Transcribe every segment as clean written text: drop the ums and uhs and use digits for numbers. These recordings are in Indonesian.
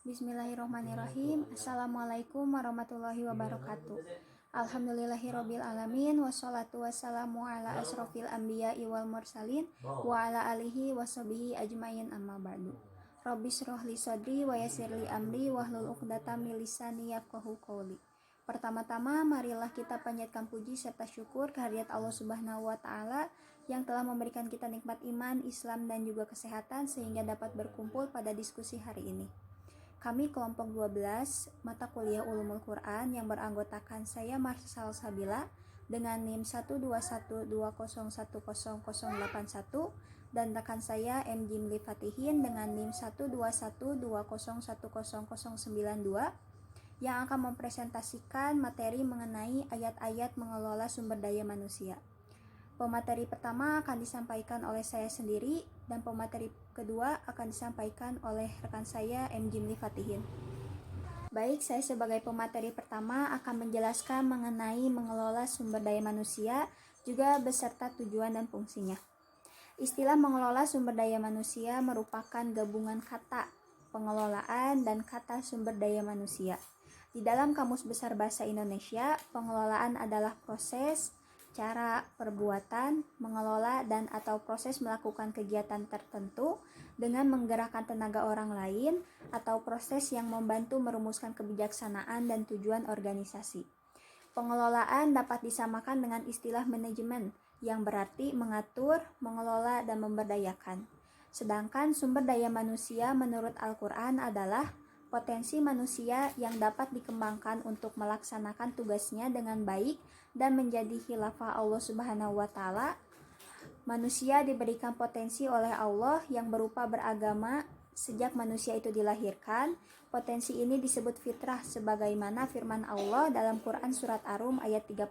Bismillahirrahmanirrahim. Assalamualaikum warahmatullahi wabarakatuh. Alhamdulillahirabbil alamin wassalatu wassalamu ala asrofil anbiya'i wal mursalin wa ala alihi washabihi ajmain amma ba'du. Rabbi shrah li sadri wa yassir li amri wahlul 'uqdatam min lisani yafqahu qawli. Pertama-tama marilah kita panjatkan puji serta syukur kehadirat Allah Subhanahu wa taala yang telah memberikan kita nikmat iman, Islam dan juga kesehatan sehingga dapat berkumpul pada diskusi hari ini. Kami kelompok 12 mata kuliah Ulumul Quran yang beranggotakan saya Marsha Salsabila dengan NIM 12120100081 dan rekan saya M. Jimli Fatihin dengan NIM 12120100092 yang akan mempresentasikan materi mengenai ayat-ayat mengelola sumber daya manusia. Pemateri pertama akan disampaikan oleh saya sendiri dan pemateri kedua akan disampaikan oleh rekan saya M. Jimli Fatihin. Baik, saya sebagai pemateri pertama akan menjelaskan mengenai mengelola sumber daya manusia juga beserta tujuan dan fungsinya. Istilah mengelola sumber daya manusia merupakan gabungan kata pengelolaan dan kata sumber daya manusia. Di dalam Kamus Besar Bahasa Indonesia, pengelolaan adalah proses, cara, perbuatan, mengelola dan atau proses melakukan kegiatan tertentu dengan menggerakkan tenaga orang lain atau proses yang membantu merumuskan kebijaksanaan dan tujuan organisasi. Pengelolaan dapat disamakan dengan istilah manajemen yang berarti mengatur, mengelola, dan memberdayakan. Sedangkan sumber daya manusia menurut Al-Quran adalah potensi manusia yang dapat dikembangkan untuk melaksanakan tugasnya dengan baik dan menjadi khilafah Allah Subhanahu wa taala. Manusia diberikan potensi oleh Allah yang berupa beragama sejak manusia itu dilahirkan. Potensi ini disebut fitrah sebagaimana firman Allah dalam Quran surat Ar-Rum ayat 30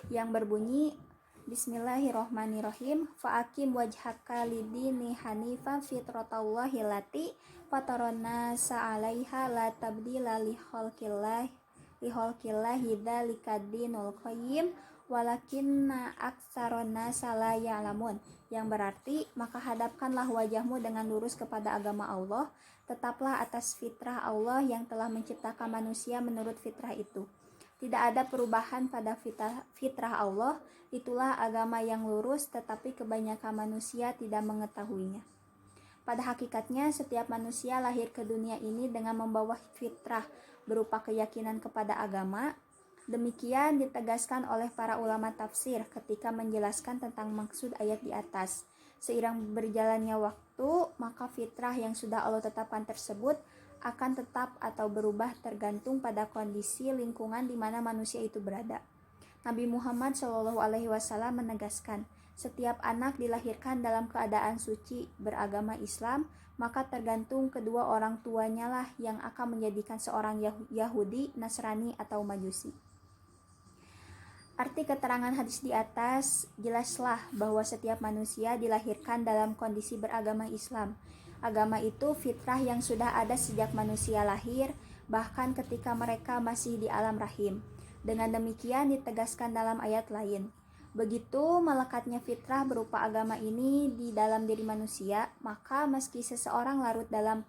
yang berbunyi Bismillahirrohmanirrohim. Fa'akim wajhaka lidini hanifan fitratallahi lati fatarona sa'alaiha la tabdila liholkillahi dhalikadinul qayyim walakinna aksarona salah ya'lamun, yang berarti maka hadapkanlah wajahmu dengan lurus kepada agama Allah, tetaplah atas fitrah Allah yang telah menciptakan manusia menurut fitrah itu. Tidak ada perubahan pada fitrah Allah, itulah agama yang lurus, tetapi kebanyakan manusia tidak mengetahuinya. Pada hakikatnya, setiap manusia lahir ke dunia ini dengan membawa fitrah berupa keyakinan kepada agama. Demikian ditegaskan oleh para ulama tafsir ketika menjelaskan tentang maksud ayat di atas. Seiring berjalannya waktu, maka fitrah yang sudah Allah tetapkan tersebut akan tetap atau berubah tergantung pada kondisi lingkungan di mana manusia itu berada. Nabi Muhammad SAW menegaskan, setiap anak dilahirkan dalam keadaan suci beragama Islam, maka tergantung kedua orang tuanya lah yang akan menjadikan seorang Yahudi, Nasrani, atau Majusi. Arti keterangan hadis di atas jelaslah bahwa setiap manusia dilahirkan dalam kondisi beragama Islam. Agama itu fitrah yang sudah ada sejak manusia lahir, bahkan ketika mereka masih di alam rahim. Dengan demikian ditegaskan dalam ayat lain. Begitu melekatnya fitrah berupa agama ini di dalam diri manusia, maka meski seseorang larut dalam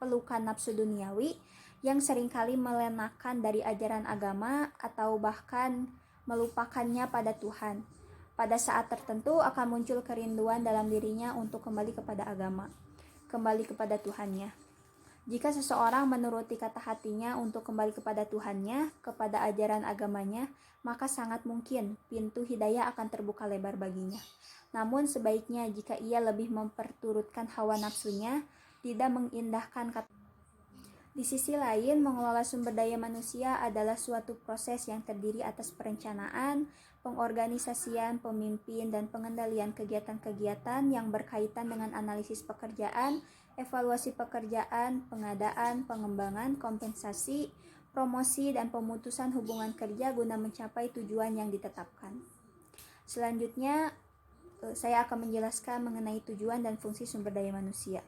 pelukan nafsu duniawi yang seringkali melenakan dari ajaran agama atau bahkan melupakannya pada Tuhan, pada saat tertentu akan muncul kerinduan dalam dirinya untuk kembali kepada agama, kembali kepada Tuhannya. Jika seseorang menuruti kata hatinya untuk kembali kepada Tuhannya, kepada ajaran agamanya, maka sangat mungkin pintu hidayah akan terbuka lebar baginya. Namun sebaiknya jika ia lebih memperturutkan hawa nafsunya, tidak mengindahkan kata. Di sisi lain, mengelola sumber daya manusia adalah suatu proses yang terdiri atas perencanaan, pengorganisasian, pemimpin, dan pengendalian kegiatan-kegiatan yang berkaitan dengan analisis pekerjaan, evaluasi pekerjaan, pengadaan, pengembangan, kompensasi, promosi, dan pemutusan hubungan kerja guna mencapai tujuan yang ditetapkan. Selanjutnya, saya akan menjelaskan mengenai tujuan dan fungsi sumber daya manusia.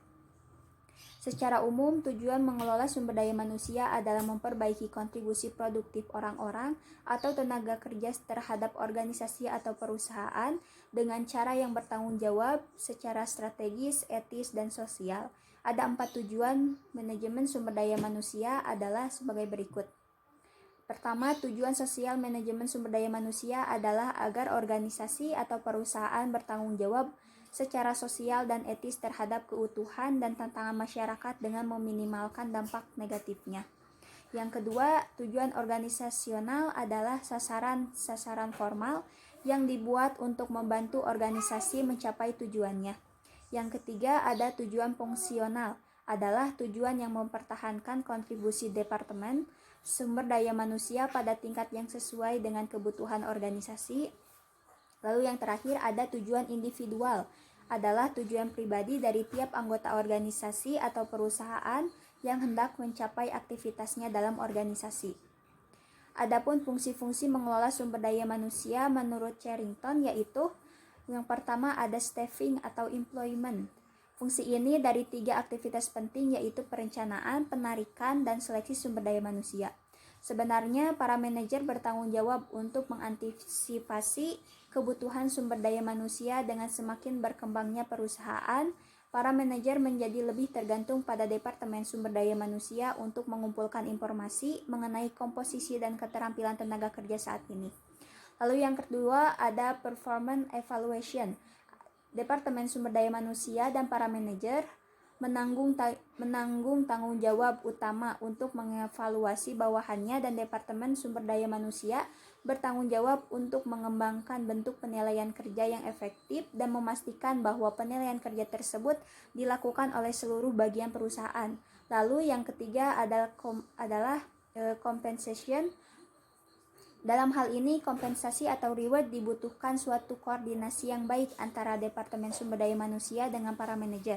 Secara umum, tujuan mengelola sumber daya manusia adalah memperbaiki kontribusi produktif orang-orang atau tenaga kerja terhadap organisasi atau perusahaan dengan cara yang bertanggung jawab secara strategis, etis, dan sosial. Ada 4 tujuan manajemen sumber daya manusia adalah sebagai berikut. Pertama, tujuan sosial manajemen sumber daya manusia adalah agar organisasi atau perusahaan bertanggung jawab secara sosial dan etis terhadap keutuhan dan tantangan masyarakat dengan meminimalkan dampak negatifnya. Yang kedua, tujuan organisasional adalah sasaran formal yang dibuat untuk membantu organisasi mencapai tujuannya. Yang ketiga, ada tujuan fungsional, adalah tujuan yang mempertahankan kontribusi departemen sumber daya manusia pada tingkat yang sesuai dengan kebutuhan organisasi. Lalu yang terakhir ada tujuan individual, adalah tujuan pribadi dari tiap anggota organisasi atau perusahaan yang hendak mencapai aktivitasnya dalam organisasi. Adapun fungsi-fungsi mengelola sumber daya manusia menurut Charrington yaitu yang pertama ada staffing atau employment. Fungsi ini dari 3 aktivitas penting yaitu perencanaan, penarikan, dan seleksi sumber daya manusia. Sebenarnya para manajer bertanggung jawab untuk mengantisipasi kebutuhan sumber daya manusia dengan semakin berkembangnya perusahaan. Para manajer menjadi lebih tergantung pada Departemen Sumber Daya Manusia untuk mengumpulkan informasi mengenai komposisi dan keterampilan tenaga kerja saat ini. Lalu yang kedua ada performance evaluation. Departemen Sumber Daya Manusia dan para manajer menanggung tanggung jawab utama untuk mengevaluasi bawahannya, dan Departemen Sumber Daya Manusia bertanggung jawab untuk mengembangkan bentuk penilaian kerja yang efektif dan memastikan bahwa penilaian kerja tersebut dilakukan oleh seluruh bagian perusahaan. Lalu yang ketiga adalah compensation. Dalam hal ini, kompensasi atau reward dibutuhkan suatu koordinasi yang baik antara Departemen Sumber Daya Manusia dengan para manajer.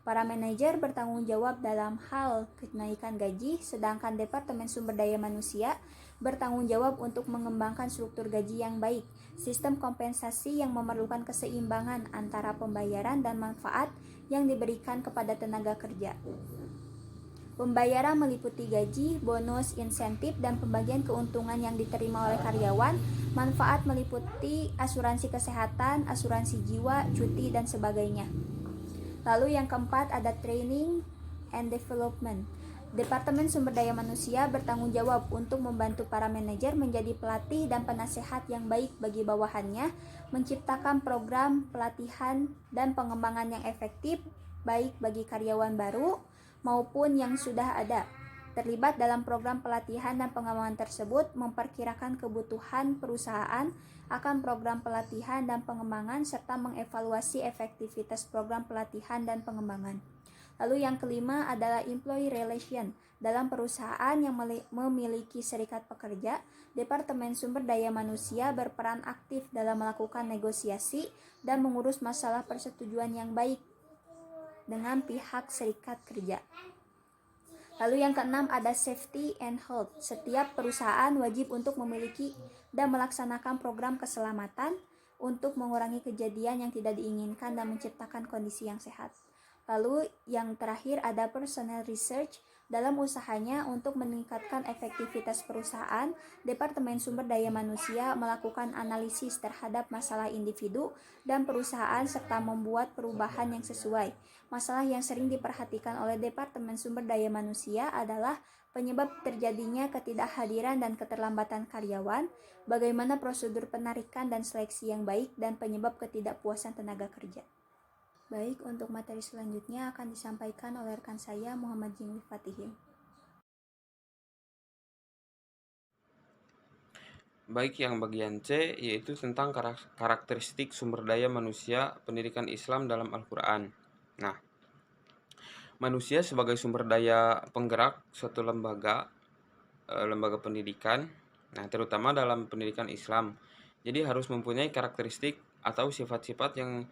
Para manajer bertanggung jawab dalam hal kenaikan gaji, sedangkan Departemen Sumber Daya Manusia bertanggung jawab untuk mengembangkan struktur gaji yang baik, sistem kompensasi yang memerlukan keseimbangan antara pembayaran dan manfaat yang diberikan kepada tenaga kerja. Pembayaran meliputi gaji, bonus, insentif, dan pembagian keuntungan yang diterima oleh karyawan. Manfaat meliputi asuransi kesehatan, asuransi jiwa, cuti, dan sebagainya. Lalu yang keempat ada training and development. Departemen Sumber Daya Manusia bertanggung jawab untuk membantu para manajer menjadi pelatih dan penasehat yang baik bagi bawahannya, menciptakan program pelatihan dan pengembangan yang efektif baik bagi karyawan baru maupun yang sudah ada. Terlibat dalam program pelatihan dan pengembangan tersebut, memperkirakan kebutuhan perusahaan akan program pelatihan dan pengembangan serta mengevaluasi efektivitas program pelatihan dan pengembangan. Lalu yang kelima adalah employee relation. Dalam perusahaan yang memiliki serikat pekerja, Departemen Sumber Daya Manusia berperan aktif dalam melakukan negosiasi dan mengurus masalah persetujuan yang baik dengan pihak serikat kerja. Lalu yang keenam ada safety and health. Setiap perusahaan wajib untuk memiliki dan melaksanakan program keselamatan untuk mengurangi kejadian yang tidak diinginkan dan menciptakan kondisi yang sehat. Lalu yang terakhir ada personnel research. Dalam usahanya untuk meningkatkan efektivitas perusahaan, Departemen Sumber Daya Manusia melakukan analisis terhadap masalah individu dan perusahaan serta membuat perubahan yang sesuai. Masalah yang sering diperhatikan oleh Departemen Sumber Daya Manusia adalah penyebab terjadinya ketidakhadiran dan keterlambatan karyawan, bagaimana prosedur penarikan dan seleksi yang baik, dan penyebab ketidakpuasan tenaga kerja. Baik, untuk materi selanjutnya akan disampaikan oleh rekan saya Muhammad Jingli Fatihim. Baik, yang bagian C yaitu tentang karakteristik sumber daya manusia pendidikan Islam dalam Al-Quran. Nah, manusia sebagai sumber daya penggerak suatu lembaga pendidikan, nah terutama dalam pendidikan Islam. Jadi harus mempunyai karakteristik atau sifat-sifat yang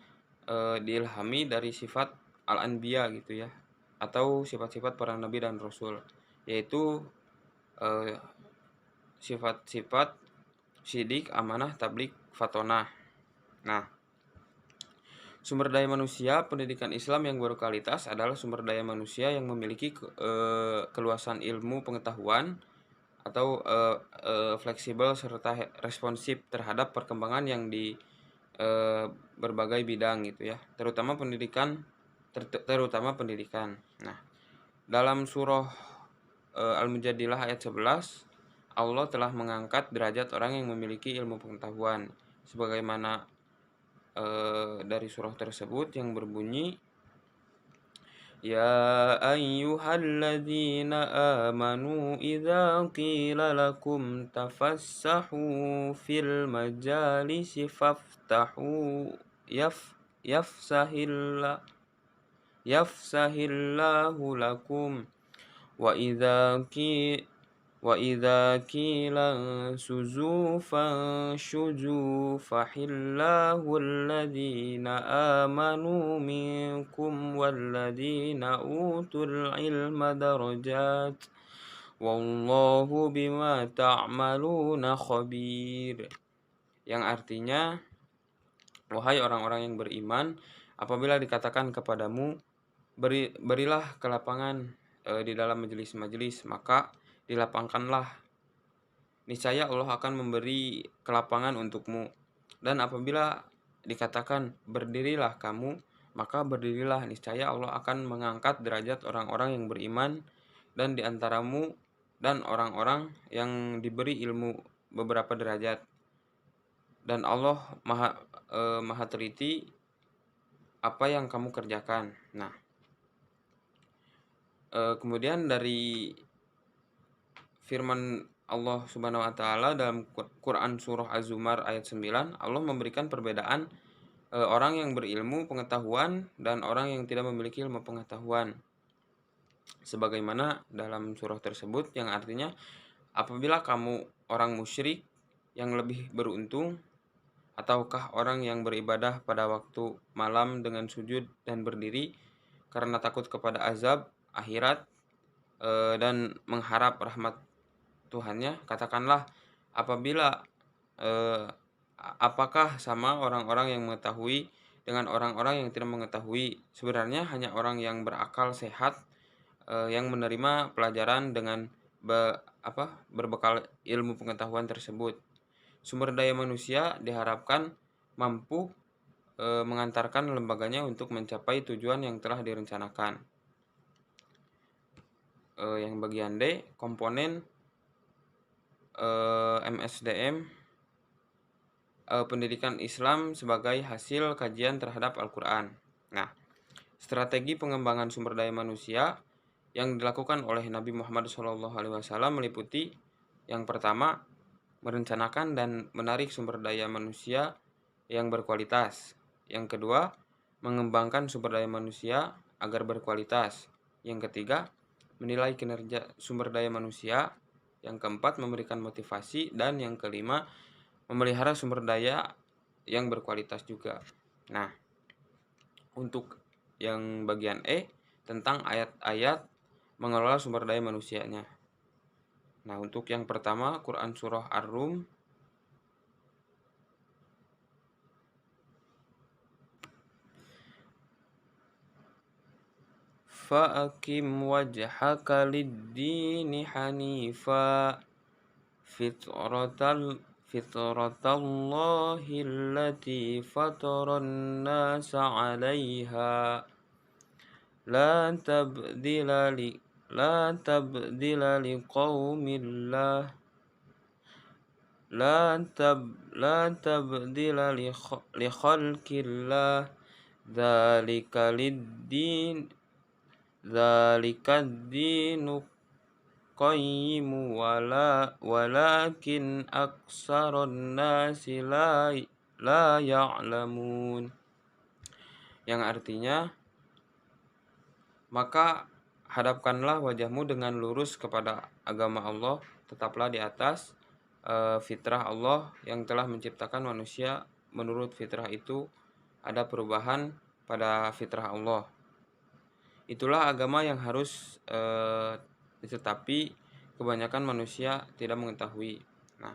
diilhami dari sifat al-anbiya gitu ya, atau sifat-sifat para nabi dan rasul, yaitu sifat-sifat sidik, amanah, tablik, fatonah. Nah, Sumber daya manusia pendidikan Islam yang berkualitas adalah sumber daya manusia yang memiliki keluasan ilmu pengetahuan atau fleksibel serta responsif terhadap perkembangan yang di berbagai bidang gitu ya, terutama pendidikan. Nah, dalam surah Al-Mujadilah ayat 11, Allah telah mengangkat derajat orang yang memiliki ilmu pengetahuan sebagaimana dari surah tersebut yang berbunyi, Ya ayyuhalladzina amanu idza qila lakum tafassahu fil majalisi faftahu yafsahillah yafsahillahu lakum wa idza qila suzu fanshuzu fahillahu alladhina amanu minkum walladhina utul ilma darajat wallahu bima ta'maluna khabir. Yang artinya, wahai orang-orang yang beriman, apabila dikatakan kepadamu berilah kelapangan di dalam majelis-majelis, maka dilapangkanlah, niscaya Allah akan memberi kelapangan untukmu. Dan apabila dikatakan berdirilah kamu, maka berdirilah, niscaya Allah akan mengangkat derajat orang-orang yang beriman dan diantaramu dan orang-orang yang diberi ilmu beberapa derajat. Dan Allah maha teliti apa yang kamu kerjakan. Nah, kemudian dari firman Allah Subhanahu wa taala dalam Quran surah Az-Zumar ayat 9, Allah memberikan perbedaan orang yang berilmu pengetahuan dan orang yang tidak memiliki ilmu pengetahuan. Sebagaimana dalam surah tersebut yang artinya, apabila kamu orang musyrik yang lebih beruntung, ataukah orang yang beribadah pada waktu malam dengan sujud dan berdiri karena takut kepada azab akhirat dan mengharap rahmat Tuhannya, katakanlah, apakah sama orang-orang yang mengetahui dengan orang-orang yang tidak mengetahui? Sebenarnya hanya orang yang berakal sehat yang menerima pelajaran dengan berbekal ilmu pengetahuan tersebut. Sumber daya manusia diharapkan mampu mengantarkan lembaganya untuk mencapai tujuan yang telah direncanakan. Yang bagian D, komponen MSDM pendidikan Islam sebagai hasil kajian terhadap Al-Quran. Nah, strategi pengembangan sumber daya manusia yang dilakukan oleh Nabi Muhammad SAW meliputi yang pertama, merencanakan dan menarik sumber daya manusia yang berkualitas. Yang kedua, mengembangkan sumber daya manusia agar berkualitas. Yang ketiga, menilai kinerja sumber daya manusia. Yang keempat, memberikan motivasi. Dan yang kelima, memelihara sumber daya yang berkualitas juga. Nah, untuk yang bagian E, tentang ayat-ayat mengelola sumber daya manusianya. Nah, untuk yang pertama, Quran Surah Ar-Rum Fa'akim wajhaka lid-dini hanifa fitratallahi allati fataran nasa 'alaiha la tabdila liqaumillah la tabdila li khalqillah dzalikad dinu qayyimu walakin aksaron nasi la ya'lamun. Yang artinya, maka hadapkanlah wajahmu dengan lurus kepada agama Allah, tetaplah di atas fitrah Allah yang telah menciptakan manusia. Menurut fitrah itu ada perubahan pada fitrah Allah. Itulah agama yang harus tetapi kebanyakan manusia tidak mengetahui. Nah,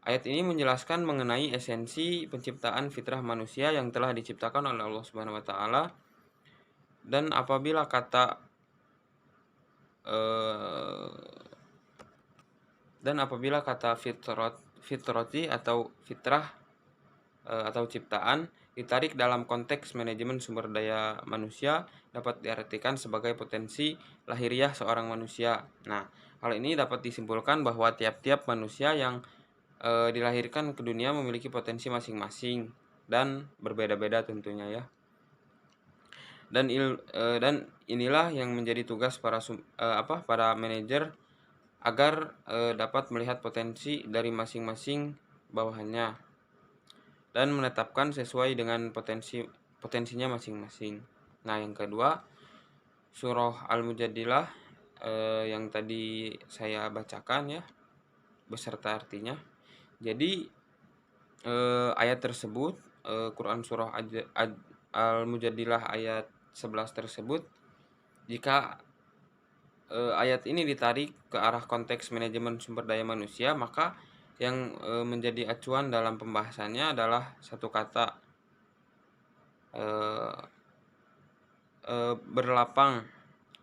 Ayat ini menjelaskan mengenai esensi penciptaan fitrah manusia yang telah diciptakan oleh Allah Subhanahu wa taala, dan apabila kata eh, fitroti atau fitrah atau ciptaan ditarik dalam konteks manajemen sumber daya manusia, dapat diartikan sebagai potensi lahiriah seorang manusia. Nah, hal ini dapat disimpulkan bahwa tiap-tiap manusia yang dilahirkan ke dunia memiliki potensi masing-masing dan berbeda-beda tentunya ya. Dan inilah yang menjadi tugas para manajer agar dapat melihat potensi dari masing-masing bawahannya dan menetapkan sesuai dengan potensinya masing-masing. Nah, yang kedua, surah Al-Mujadilah yang tadi saya bacakan ya beserta artinya. Jadi ayat tersebut, Quran surah Al-Mujadilah ayat 11 tersebut, jika ayat ini ditarik ke arah konteks manajemen sumber daya manusia, maka yang menjadi acuan dalam pembahasannya adalah satu kata,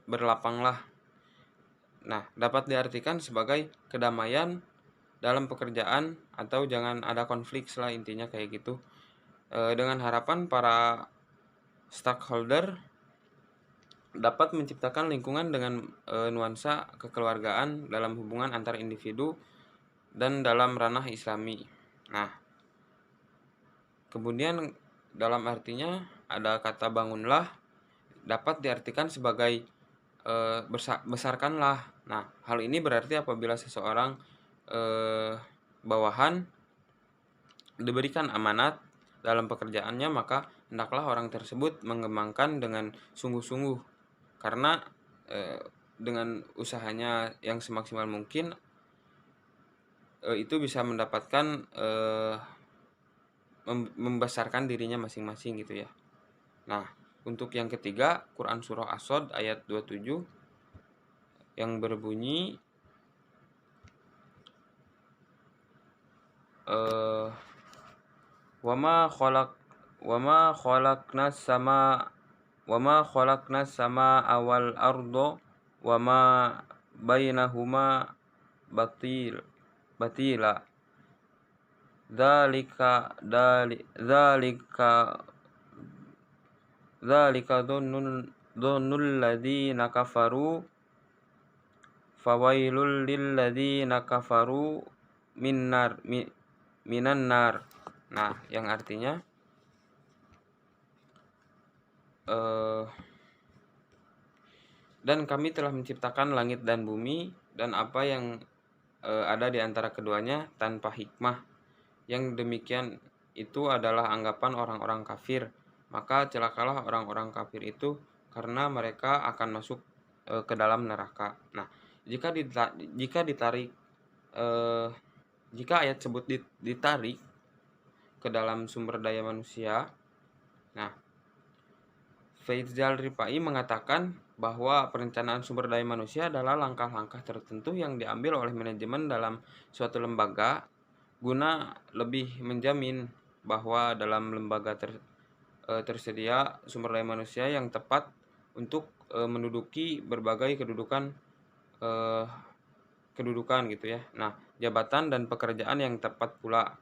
berlapanglah. Nah, dapat diartikan sebagai kedamaian dalam pekerjaan atau jangan ada konflik lah, intinya kayak gitu. Dengan harapan para stakeholder dapat menciptakan lingkungan dengan nuansa kekeluargaan dalam hubungan antar individu dan dalam ranah Islami. Nah, kemudian dalam artinya ada kata bangunlah, dapat diartikan sebagai besarkanlah. Nah, hal ini berarti apabila seseorang bawahan diberikan amanat dalam pekerjaannya, maka hendaklah orang tersebut mengembangkan dengan sungguh-sungguh, karena dengan usahanya yang semaksimal mungkin itu bisa mendapatkan membesarkan dirinya masing-masing gitu ya. Nah, untuk yang ketiga, Quran surah As-Sadd ayat 27 yang berbunyi wama khalaqnas sama awal ardo wama bainahuma batila dzalika dhonnul ladzina kafaru fawailul lil ladzina kafaru minan nar. Nah, yang artinya dan kami telah menciptakan langit dan bumi dan apa yang ada di antara keduanya tanpa hikmah. Yang demikian itu adalah anggapan orang-orang kafir. Maka celakalah orang-orang kafir itu, karena mereka akan masuk ke dalam neraka. Nah, jika ditarik jika ayat tersebut ditarik ke dalam sumber daya manusia, nah, Faizal Ripai mengatakan bahwa perencanaan sumber daya manusia adalah langkah-langkah tertentu yang diambil oleh manajemen dalam suatu lembaga guna lebih menjamin bahwa dalam lembaga tersedia sumber daya manusia yang tepat untuk menduduki berbagai kedudukan gitu ya. Nah, jabatan dan pekerjaan yang tepat pula.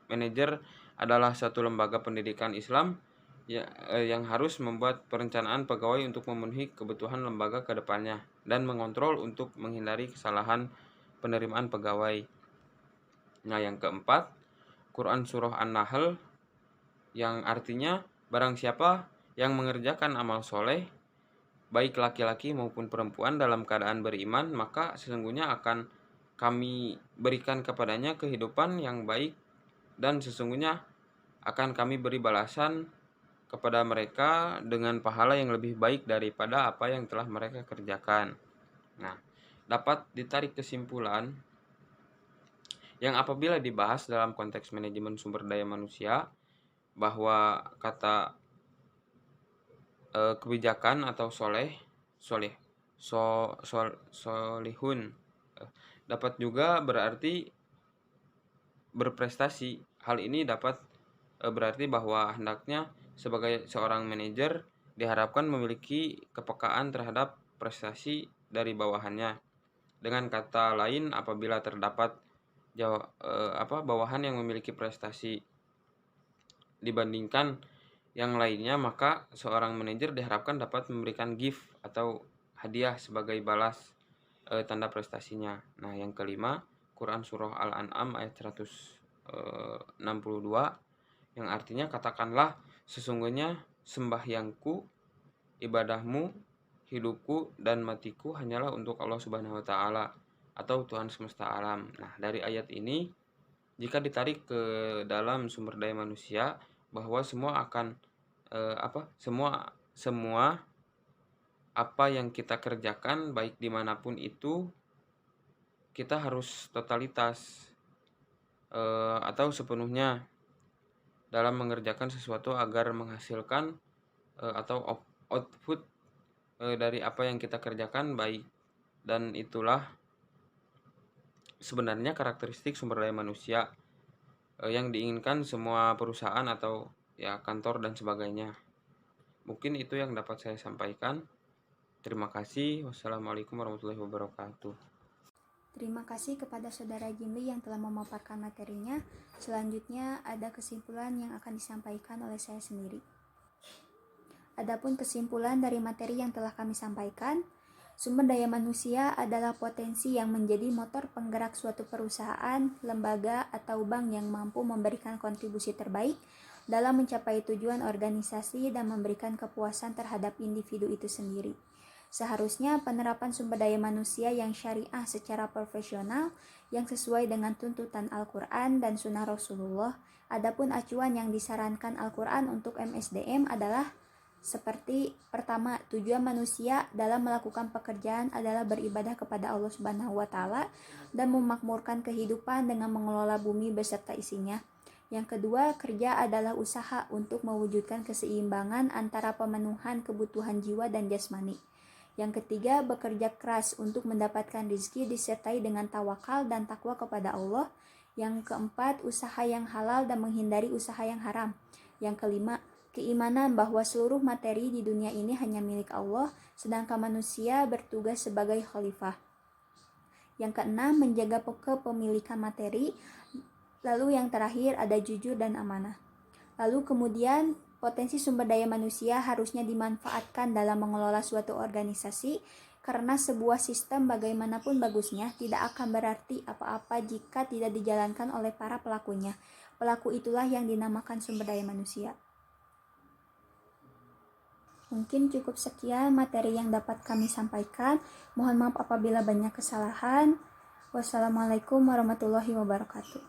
Manajer adalah satu lembaga pendidikan Islam yang harus membuat perencanaan pegawai untuk memenuhi kebutuhan lembaga ke depannya dan mengontrol untuk menghindari kesalahan penerimaan pegawai. Nah, yang keempat, Quran surah An-Nahl yang artinya barang siapa yang mengerjakan amal soleh baik laki-laki maupun perempuan dalam keadaan beriman, maka sesungguhnya akan kami berikan kepadanya kehidupan yang baik dan sesungguhnya akan kami beri balasan kepada mereka dengan pahala yang lebih baik daripada apa yang telah mereka kerjakan. Nah, dapat ditarik kesimpulan yang apabila dibahas dalam konteks manajemen sumber daya manusia, bahwa kata kebijakan atau solihun dapat juga berarti berprestasi. Hal ini dapat berarti bahwa hendaknya sebagai seorang manajer diharapkan memiliki kepekaan terhadap prestasi dari bawahannya. Dengan kata lain, apabila terdapat bawahan yang memiliki prestasi dibandingkan yang lainnya, maka seorang manajer diharapkan dapat memberikan gift atau hadiah sebagai balas tanda prestasinya. Nah, yang kelima, Quran Surah Al-An'am ayat 162 yang artinya, katakanlah sesungguhnya sembahyangku, ibadahmu, hidupku dan matiku hanyalah untuk Allah Subhanahu wa taala atau Tuhan semesta alam. Nah, dari ayat ini jika ditarik ke dalam sumber daya manusia, bahwa semua akan semua apa yang kita kerjakan baik dimanapun itu, kita harus totalitas atau sepenuhnya dalam mengerjakan sesuatu agar menghasilkan atau output dari apa yang kita kerjakan baik. Dan itulah sebenarnya karakteristik sumber daya manusia yang diinginkan semua perusahaan atau ya kantor dan sebagainya. Mungkin itu yang dapat saya sampaikan. Terima kasih. Wassalamualaikum warahmatullahi wabarakatuh. Terima kasih kepada Saudara Jimli yang telah memaparkan materinya. Selanjutnya ada kesimpulan yang akan disampaikan oleh saya sendiri. Adapun kesimpulan dari materi yang telah kami sampaikan, sumber daya manusia adalah potensi yang menjadi motor penggerak suatu perusahaan, lembaga, atau bank yang mampu memberikan kontribusi terbaik dalam mencapai tujuan organisasi dan memberikan kepuasan terhadap individu itu sendiri. Seharusnya penerapan sumber daya manusia yang syariah secara profesional yang sesuai dengan tuntutan Al-Quran dan Sunnah Rasulullah. Adapun acuan yang disarankan Al-Quran untuk MSDM adalah seperti pertama, tujuan manusia dalam melakukan pekerjaan adalah beribadah kepada Allah Subhanahu wa taala dan memakmurkan kehidupan dengan mengelola bumi beserta isinya. Yang kedua, kerja adalah usaha untuk mewujudkan keseimbangan antara pemenuhan kebutuhan jiwa dan jasmani. Yang ketiga, bekerja keras untuk mendapatkan rezeki disertai dengan tawakal dan takwa kepada Allah. Yang keempat, usaha yang halal dan menghindari usaha yang haram. Yang kelima, keimanan bahwa seluruh materi di dunia ini hanya milik Allah, sedangkan manusia bertugas sebagai khalifah. Yang keenam, menjaga kepemilikan materi. Lalu yang terakhir ada jujur dan amanah. Lalu kemudian potensi sumber daya manusia harusnya dimanfaatkan dalam mengelola suatu organisasi, karena sebuah sistem bagaimanapun bagusnya tidak akan berarti apa-apa jika tidak dijalankan oleh para pelakunya. Pelaku itulah yang dinamakan sumber daya manusia. Mungkin cukup sekian materi yang dapat kami sampaikan. Mohon maaf apabila banyak kesalahan. Wassalamualaikum warahmatullahi wabarakatuh.